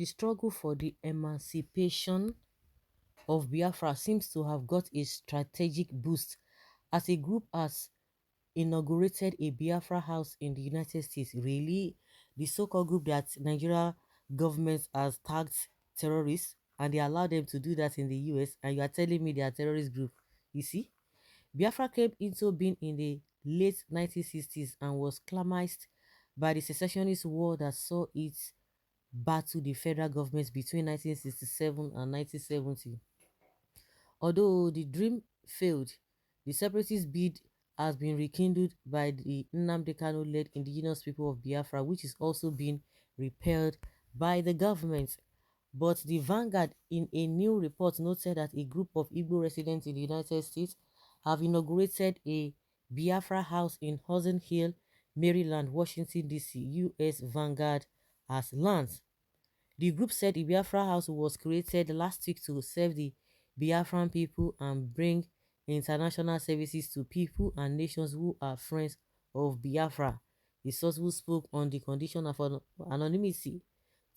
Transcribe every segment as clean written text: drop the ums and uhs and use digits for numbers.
struggle for the emancipation of Biafra seems to have got a strategic boost as a group has inaugurated a Biafra house in the United States. Really? The so-called group that Nigeria government has tagged terrorists and they allow them to do that in the US, and you are telling me they are terrorist group. You see? Biafra came into being in the late 1960s and was clamized by the secessionist war that saw it battle the federal government between 1967 and 1970. Although the dream failed, the separatist bid has been rekindled by the Nnamdi Kanu-led indigenous people of Biafra, which is also being repelled by the government. But the Vanguard, in a new report, noted that a group of Igbo residents in the United States have inaugurated a Biafra house in Hudson Hill, Maryland, Washington, D.C. U.S. Vanguard has learned. The group said the Biafra House was created last week to serve the Biafran people and bring international services to people and nations who are friends of Biafra. The source who spoke on the condition of anonymity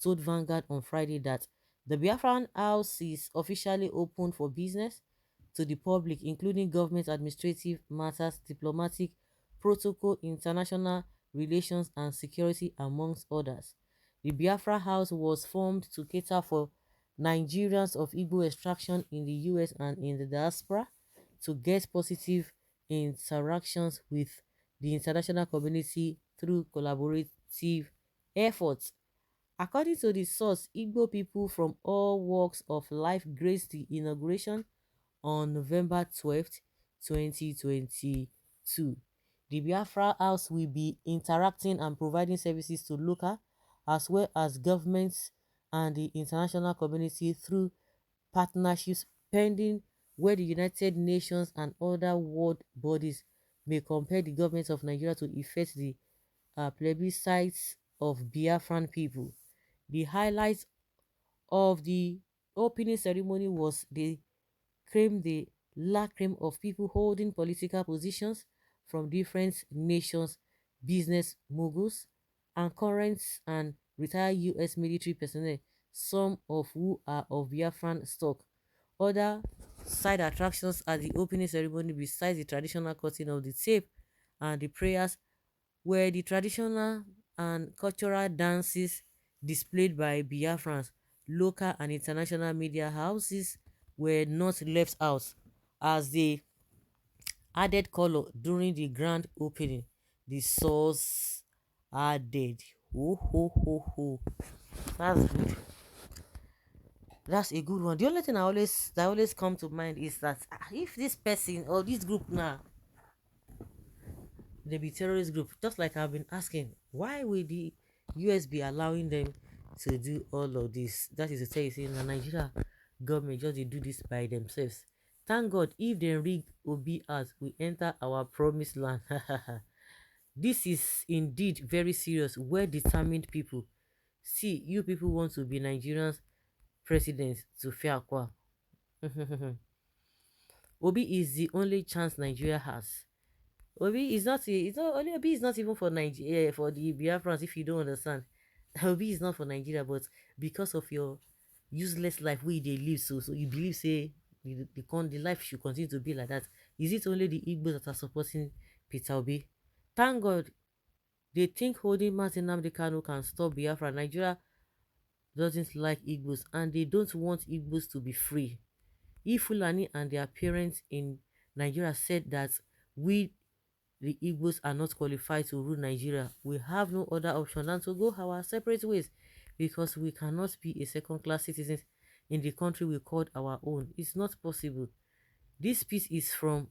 told Vanguard on Friday that the Biafran House is officially open for business to the public, including government administrative matters, diplomatic protocol, international relations, and security, amongst others. The Biafra House was formed to cater for Nigerians of Igbo extraction in the US and in the diaspora to get positive interactions with the international community through collaborative efforts. According to the source, Igbo people from all walks of life graced the inauguration on November 12th, 2022. The Biafra House will be interacting and providing services to local as well as governments and the international community through partnerships pending where the United Nations and other world bodies may compel the government of Nigeria to effect the plebiscites of Biafran people. The highlight of the opening ceremony was the creme de la creme of people holding political positions from different nations, business moguls, and current and retired U.S. military personnel, some of who are of Biafran stock. Other side attractions at the opening ceremony, besides the traditional cutting of the tape and the prayers, were the traditional and cultural dances displayed by Biafrans. Local and international media houses were not left out as they added color during the grand opening. The source added. Ho ho ho ho. That's good. That's a good one. The only thing I always come to mind is that if this person or this group now they be terrorist group, just like I've been asking, why will the US be allowing them to do all of this? That is to say, in the Nigeria government just they do this by themselves. Thank God if they rig Obi as we enter our promised land. This is indeed very serious, well determined people. See, you people want to be Nigerians president to Fiakwa. Obi is the only chance Nigeria has. Obi is not it's not only Obi is not even for Nigeria for the Biafrans if you don't understand. Obi is not for Nigeria, but because of your useless life where they live, so you believe say the life should continue to be like that. Is it only the Igbos that are supporting Peter Obi? Thank God they think holding Martin Nnamdi Kanu can stop Biafra. Nigeria doesn't like Igbos and they don't want Igbos to be free. If Fulani and their parents in Nigeria said that we the Igbos are not qualified to rule Nigeria, we have no other option than to go our separate ways because we cannot be a second-class citizen in the country we called our own. It's not possible. This piece is from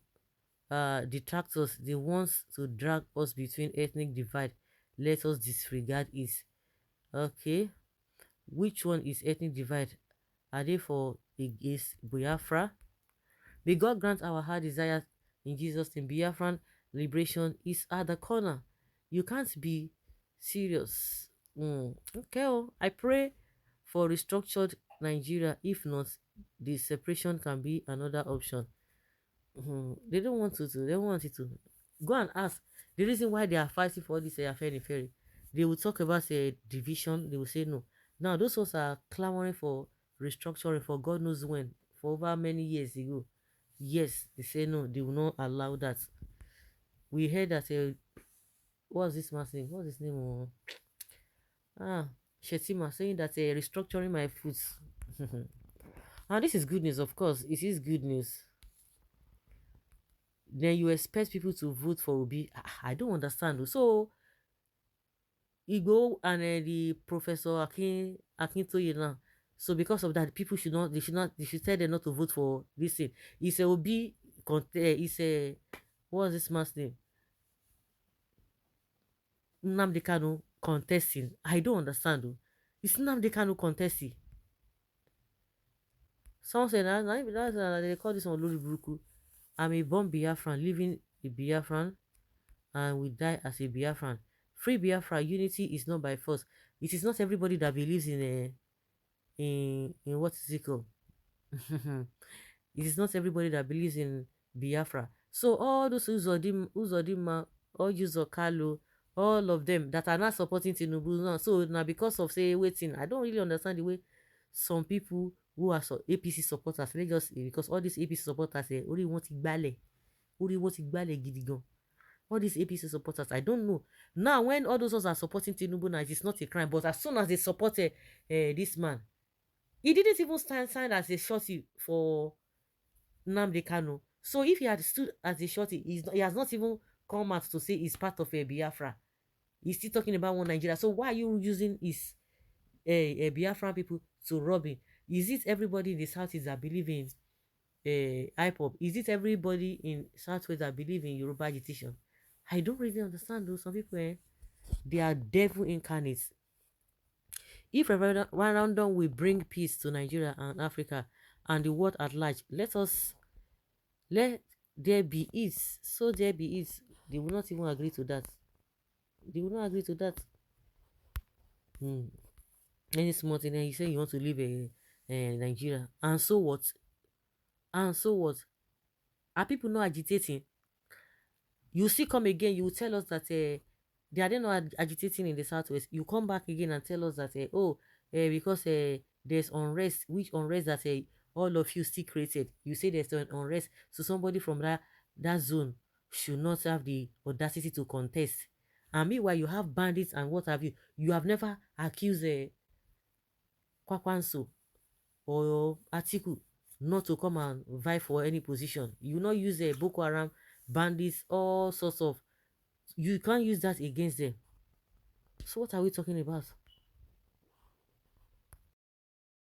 detractors. They want to drag us between ethnic divide. Let us disregard it. Okay. Which one is ethnic divide? Are they for against Biafra? May God grant our heart desires in Jesus' name. Biafran liberation is at the corner. You can't be serious. Okay, I pray for restructured Nigeria. If not, the separation can be another option. They don't want to. They don't want it to. Go and ask the reason why they are fighting for this affair. They will talk about a division. They will say no. Now those ones are clamoring for restructuring for God knows when, for over many years ago. Yes, they say no, they will not allow that. We heard that what's this man's name? What's his name? Ah, Shetima saying that restructuring my foods. And this is good news, of course. It is good news. Then you expect people to vote for Obi. I don't understand. So Igbo and the Professor Akintoye now. So because of that, people should not. They should not. They should tell them not to vote for this thing. It's a Obi. It's a what's this man's name? Nnamdi Kanu contesting. I don't understand. Though. It's Nnamdi Kanu contesting. Someone said they call this one Lori Buruku. I'm a born Biafran, living a Biafran, and we die as a Biafran. Free Biafra unity is not by force. It is not everybody that believes in what is it called? It is not everybody that believes in Biafra. So all those Uzodima, all Yuzokalo, all of them that are not supporting Tinubu now. So now because of say waiting, I don't really understand the way some people who are APC supporters, they just because all these APC supporters only want to gbale, only want to gbale gidi gan. All these APC supporters, I don't know. Now, when all those ones are supporting Tinubu now, it's not a crime. But as soon as they support this man, he didn't even sign as a shorty for Nnamdi Kanu. So if he had stood as a shorty, he has not even come out to say he's part of a Biafra. He's still talking about one Nigeria. So why are you using his Biafran people to rob him? Is it everybody in the Southeast that believe in IPOP? Is it everybody in Southwest that believe in Yoruba agitation? I don't really understand those. Some people, they are devil incarnates. If referendum will bring peace to Nigeria and Africa and the world at large, let there be ease. So there be ease. They will not even agree to that. They will not agree to that. Any small thing, then you say you want to leave Nigeria. And so what? And so what? Are people not agitating? You see, come again, you will tell us that they are not agitating in the Southwest. You come back again and tell us that because there's unrest, which unrest that all of you still created. You say there's an unrest, so somebody from that zone should not have the audacity to contest. And meanwhile, you have bandits and what have you. You have never accused Kwakwanso or Atiku not to come and vie for any position. You not use Boko Haram, bandits, all sorts of. You can't use that against them. So what are we talking about?